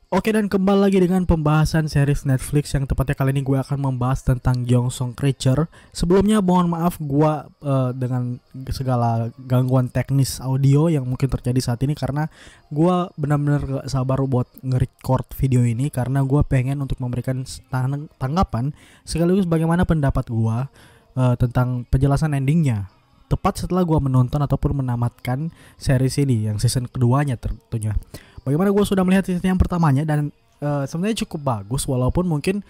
Oke, dan kembali lagi dengan pembahasan series Netflix yang tepatnya kali ini gue akan membahas tentang Gyeongsong Creature. Sebelumnya mohon maaf gue dengan segala gangguan teknis audio yang mungkin terjadi saat ini karena gue benar-benar gak sabar buat nge-record video ini karena gue pengen untuk memberikan tanggapan sekaligus bagaimana pendapat gue tentang penjelasan endingnya. Tepat setelah gue menonton ataupun menamatkan series ini yang season keduanya tentunya. Bagaimana gue sudah melihat season yang pertamanya dan sebenarnya cukup bagus walaupun mungkin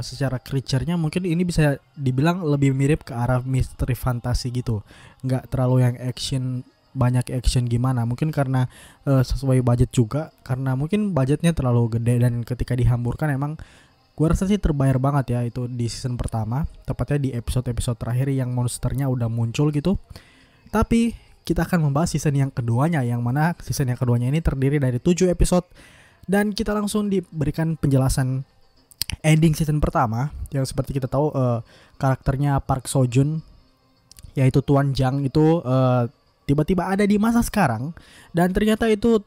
secara creature-nya mungkin ini bisa dibilang lebih mirip ke arah misteri fantasi gitu. Nggak terlalu yang action, banyak action gimana. Mungkin karena sesuai budget juga, karena mungkin budgetnya terlalu gede dan ketika dihamburkan emang gue rasa sih terbayar banget ya itu di season pertama, tepatnya di episode-episode terakhir yang monsternya udah muncul gitu. Tapi kita akan membahas season yang keduanya, yang mana season yang keduanya ini terdiri dari 7 episode. Dan kita langsung diberikan penjelasan ending season pertama, yang seperti kita tahu karakternya Park Seo Joon, yaitu Tuan Jang itu tiba-tiba ada di masa sekarang. Dan ternyata itu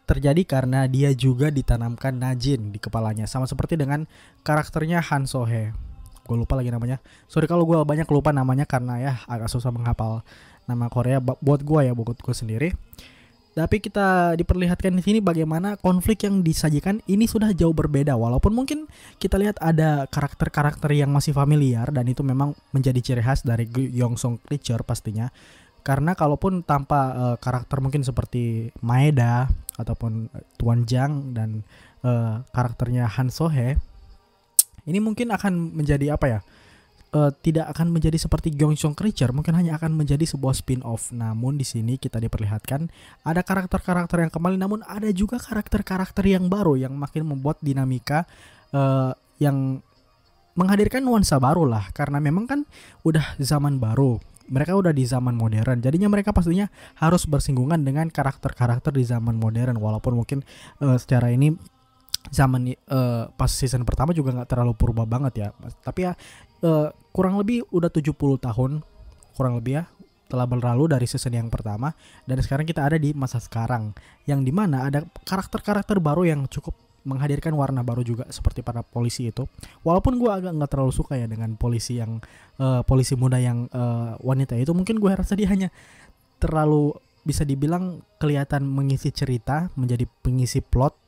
terjadi karena dia juga ditanamkan Najin di kepalanya, sama seperti dengan karakternya Han So Hye. Gue lupa lagi namanya. Sorry kalau gue banyak lupa namanya karena ya agak susah menghafal nama Korea buat gue sendiri. Tapi kita diperlihatkan di sini bagaimana konflik yang disajikan ini sudah jauh berbeda. Walaupun mungkin kita lihat ada karakter-karakter yang masih familiar dan itu memang menjadi ciri khas dari Gyeongsong Creature pastinya. Karena kalaupun tanpa karakter mungkin seperti Maeda ataupun Tuan Jang dan karakternya Han So Hye, ini mungkin akan menjadi apa ya? Tidak akan menjadi seperti Gyeongsong Creature, mungkin hanya akan menjadi sebuah spin-off. Namun di sini kita diperlihatkan ada karakter-karakter yang kembali, namun ada juga karakter-karakter yang baru yang makin membuat dinamika yang menghadirkan nuansa baru lah. Karena memang kan udah zaman baru, mereka udah di zaman modern, jadinya mereka pastinya harus bersinggungan dengan karakter-karakter di zaman modern. Walaupun mungkin secara ini zaman pas season pertama juga nggak terlalu purba banget ya, tapi ya kurang lebih udah 70 tahun kurang lebih ya telah berlalu dari season yang pertama, dan sekarang kita ada di masa sekarang yang dimana ada karakter-karakter baru yang cukup menghadirkan warna baru juga seperti para polisi itu. Walaupun gue agak nggak terlalu suka ya dengan polisi yang polisi muda yang wanita itu, mungkin gue rasa dia hanya terlalu bisa dibilang kelihatan mengisi cerita, menjadi pengisi plot,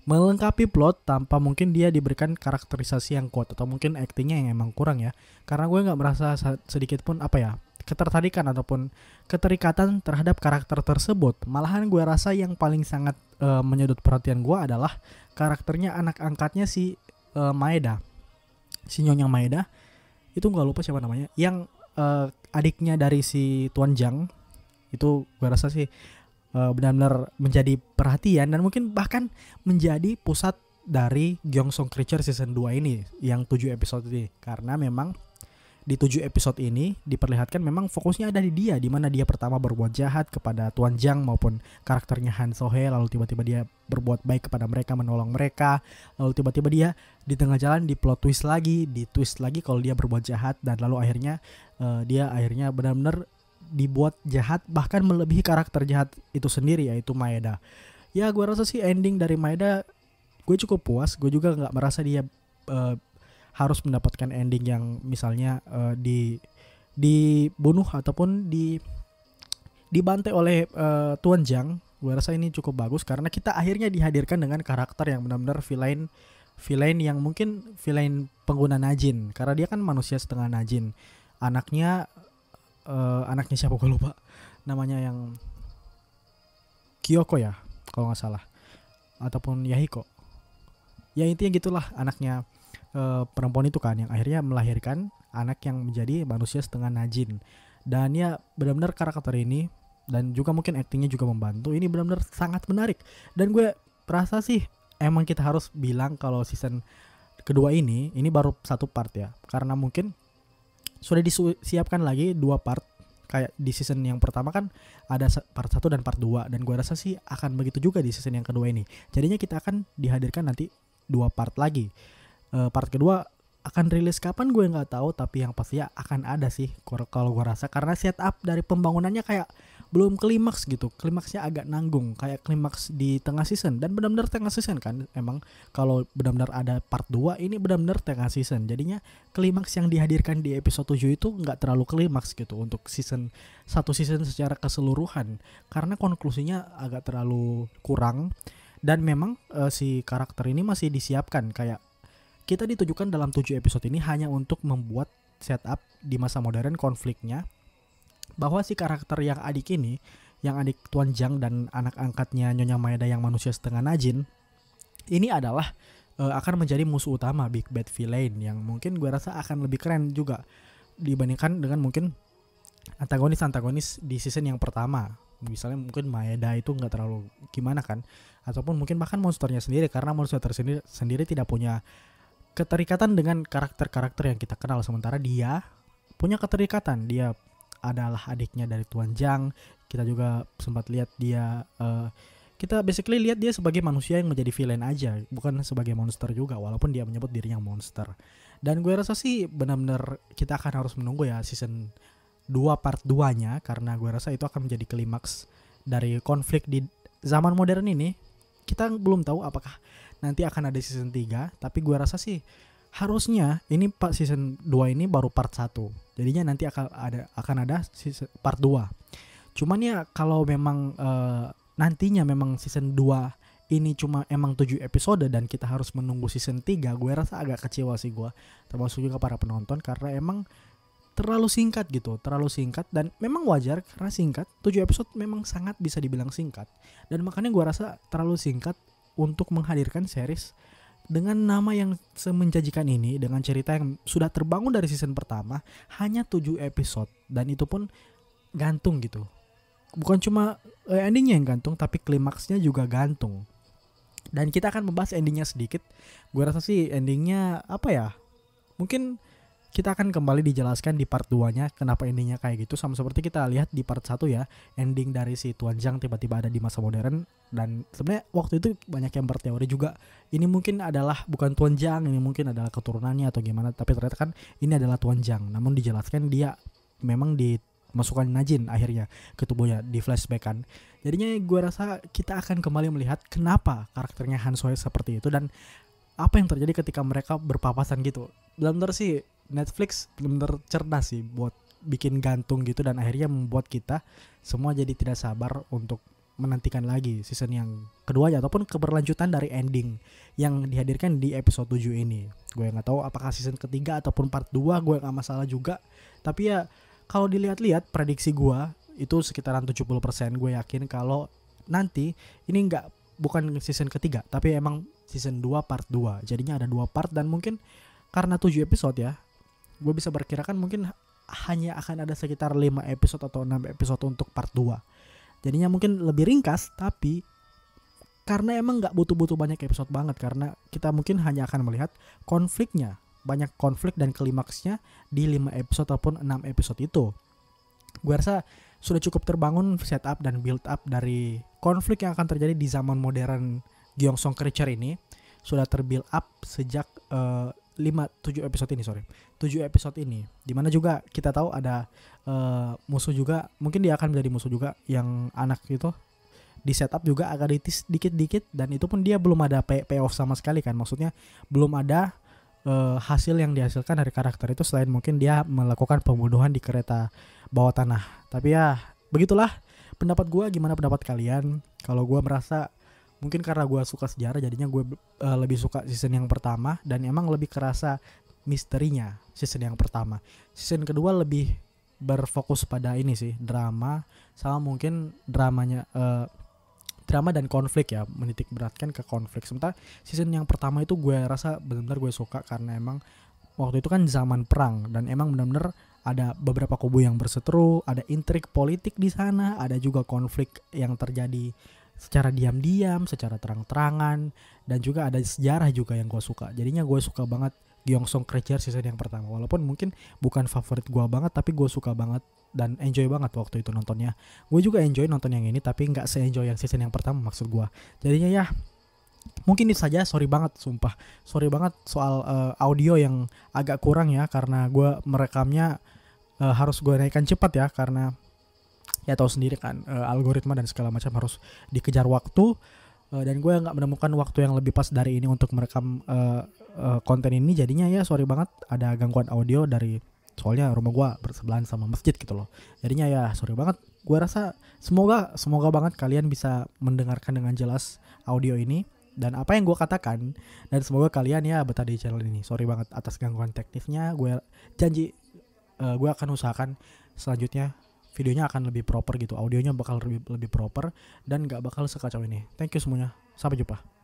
melengkapi plot tanpa mungkin dia diberikan karakterisasi yang kuat atau mungkin aktingnya yang emang kurang ya. Karena gue nggak merasa sedikit pun apa ya ketertarikan ataupun keterikatan terhadap karakter tersebut. Malahan gue rasa yang paling sangat menyedot perhatian gue adalah karakternya anak angkatnya si Maeda, si Nyonya Maeda itu, nggak lupa siapa namanya, yang adiknya dari si Tuan Jang itu. Gue rasa sih benar-benar menjadi perhatian dan mungkin bahkan menjadi pusat dari Gyeongsong Creature season 2 ini yang 7 episode ini. Karena memang di 7 episode ini diperlihatkan memang fokusnya ada di dia, di mana dia pertama berbuat jahat kepada Tuan Jang maupun karakternya Han So Hye, lalu tiba-tiba dia berbuat baik kepada mereka, menolong mereka, lalu tiba-tiba dia di tengah jalan di plot twist lagi, di twist lagi kalau dia berbuat jahat, dan lalu akhirnya dia akhirnya benar-benar dibuat jahat bahkan melebihi karakter jahat itu sendiri, yaitu Maeda. Ya gue rasa sih ending dari Maeda gue cukup puas. Gue juga nggak merasa dia harus mendapatkan ending yang misalnya dibunuh ataupun dibantai oleh Tuan Jang. Gue rasa ini cukup bagus karena kita akhirnya dihadirkan dengan karakter yang benar-benar villain yang mungkin villain pengguna Najin, karena dia kan manusia setengah Najin. Anaknya siapa gue lupa namanya, yang Kyoko ya kalau nggak salah, ataupun Yahiko ya, intinya gitulah. Anaknya perempuan itu kan yang akhirnya melahirkan anak yang menjadi manusia setengah Najin. Dan ya benar-benar karakter ini dan juga mungkin aktingnya juga membantu, ini benar-benar sangat menarik. Dan gue rasa sih emang kita harus bilang kalau season kedua ini baru satu part ya, karena mungkin sudah disiapkan lagi 2 part. Kayak di season yang pertama kan ada part 1 dan part 2, dan gue rasa sih akan begitu juga di season yang kedua ini. Jadinya kita akan dihadirkan nanti 2 part lagi. Part kedua akan rilis kapan gue nggak tahu, tapi yang pasti ya akan ada sih kalau gue rasa, karena setup dari pembangunannya kayak belum klimaks gitu. Klimaksnya agak nanggung kayak klimaks di tengah season, dan benar-benar tengah season kan. Emang kalau benar-benar ada part 2, ini benar-benar tengah season. Jadinya klimaks yang dihadirkan di episode 7 itu nggak terlalu klimaks gitu untuk satu season secara keseluruhan, karena konklusinya agak terlalu kurang. Dan memang si karakter ini masih disiapkan, kayak kita ditujukan dalam 7 episode ini hanya untuk membuat setup di masa modern konfliknya, bahwa si karakter yang adik ini, yang adik Tuan Jiang dan anak angkatnya Nyonya Maeda yang manusia setengah Najin, ini adalah akan menjadi musuh utama, big bad villain, yang mungkin gue rasa akan lebih keren juga dibandingkan dengan mungkin antagonis di season yang pertama. Misalnya mungkin Maeda itu nggak terlalu gimana kan, ataupun mungkin bahkan monsternya sendiri, karena monster sendiri tidak punya keterikatan dengan karakter-karakter yang kita kenal, sementara dia punya keterikatan. Dia adalah adiknya dari Tuan Jiang. Kita juga sempat lihat dia kita basically lihat dia sebagai manusia yang menjadi villain aja, bukan sebagai monster juga, walaupun dia menyebut dirinya monster. Dan gue rasa sih benar-benar kita akan harus menunggu ya season 2 part 2-nya, karena gue rasa itu akan menjadi klimaks dari konflik di zaman modern ini. Kita belum tahu apakah nanti akan ada season 3, tapi gue rasa sih harusnya ini Pak season 2 ini baru part 1. Jadinya nanti akan ada season part 2. Cuman ya kalau memang nantinya memang season 2 ini cuma emang 7 episode dan kita harus menunggu season 3, gue rasa agak kecewa sih gue, termasuk juga para penonton, karena emang terlalu singkat gitu, terlalu singkat. Dan memang wajar karena singkat, 7 episode memang sangat bisa dibilang singkat, dan makanya gue rasa terlalu singkat untuk menghadirkan series dengan nama yang semenjanjikan ini, dengan cerita yang sudah terbangun dari season pertama, hanya 7 episode, dan itu pun gantung gitu. Bukan cuma endingnya yang gantung, tapi klimaksnya juga gantung. Dan kita akan membahas endingnya sedikit. Gue rasa sih endingnya apa ya, mungkin kita akan kembali dijelaskan di part 2-nya kenapa endingnya kayak gitu, sama seperti kita lihat di part 1 ya, ending dari si Tuan Jiang tiba-tiba ada di masa modern. Dan sebenarnya waktu itu banyak yang berteori juga, ini mungkin adalah bukan Tuan Jiang, ini mungkin adalah keturunannya atau gimana, tapi ternyata kan ini adalah Tuan Jiang. Namun dijelaskan dia memang dimasukkan Najin akhirnya ke tubuhnya, di flashback kan. Jadinya gue rasa kita akan kembali melihat kenapa karakternya Han Sohye seperti itu, dan apa yang terjadi ketika mereka berpapasan gitu. Benar-benar sih Netflix benar-benar cerdas sih buat bikin gantung gitu, dan akhirnya membuat kita semua jadi tidak sabar untuk menantikan lagi season yang kedua ataupun keberlanjutan dari ending yang dihadirkan di episode 7 ini. Gue nggak tahu apakah season ketiga ataupun part 2, gue nggak masalah juga. Tapi ya kalau dilihat-lihat prediksi gue itu sekitaran 70%. Gue yakin kalau nanti ini bukan season ketiga, tapi emang season 2 part 2. Jadinya ada 2 part, dan mungkin karena 7 episode ya, gue bisa perkirakan mungkin hanya akan ada sekitar 5 episode atau 6 episode untuk part 2. Jadinya mungkin lebih ringkas, tapi karena emang gak butuh banyak episode banget, karena kita mungkin hanya akan melihat konfliknya, banyak konflik dan klimaksnya di 5 episode ataupun 6 episode itu. Gue rasa sudah cukup terbangun setup dan build up dari konflik yang akan terjadi di zaman modern Gyeongsong Creature ini. Sudah terbuild up sejak 7 episode ini, dimana juga kita tahu ada musuh juga, mungkin dia akan menjadi musuh juga, yang anak itu di setup juga agak dikit-dikit, dan itu pun dia belum ada payoff sama sekali kan, maksudnya belum ada hasil yang dihasilkan dari karakter itu selain mungkin dia melakukan pembunuhan di kereta bawah tanah. Tapi ya begitulah pendapat gue. Gimana pendapat kalian? Kalau gue merasa mungkin karena gue suka sejarah, jadinya gue lebih suka season yang pertama, dan emang lebih kerasa misterinya season yang pertama. Season kedua lebih berfokus pada ini sih, drama, sama mungkin drama dan konflik ya, menitik beratkan ke konflik. Sementara season yang pertama itu gue rasa benar-benar gue suka, karena emang waktu itu kan zaman perang, dan emang benar-benar ada beberapa kubu yang berseteru, ada intrik politik di sana, ada juga konflik yang terjadi secara diam-diam, secara terang-terangan, dan juga ada sejarah juga yang gue suka. Jadinya gue suka banget Gyeongsong Creature season yang pertama, walaupun mungkin bukan favorit gue banget, tapi gue suka banget dan enjoy banget waktu itu nontonnya. Gue juga enjoy nonton yang ini, tapi nggak se-enjoy yang season yang pertama maksud gue. Jadinya ya mungkin itu saja. Sorry banget soal audio yang agak kurang ya, karena gue merekamnya harus gue naikkan cepat ya, karena Ya tahu sendiri kan, algoritma dan segala macam harus dikejar waktu, dan gue nggak menemukan waktu yang lebih pas dari ini untuk merekam konten ini. Jadinya ya sorry banget ada gangguan audio dari, soalnya rumah gue bersebelahan sama masjid gitu loh. Jadinya ya sorry banget. Gue rasa semoga banget kalian bisa mendengarkan dengan jelas audio ini dan apa yang gue katakan, dan semoga kalian ya betah di channel ini. Sorry banget atas gangguan teknisnya. Gue janji gue akan usahakan selanjutnya videonya akan lebih proper gitu, audionya bakal lebih proper dan gak bakal sekacau ini. Thank you semuanya, sampai jumpa.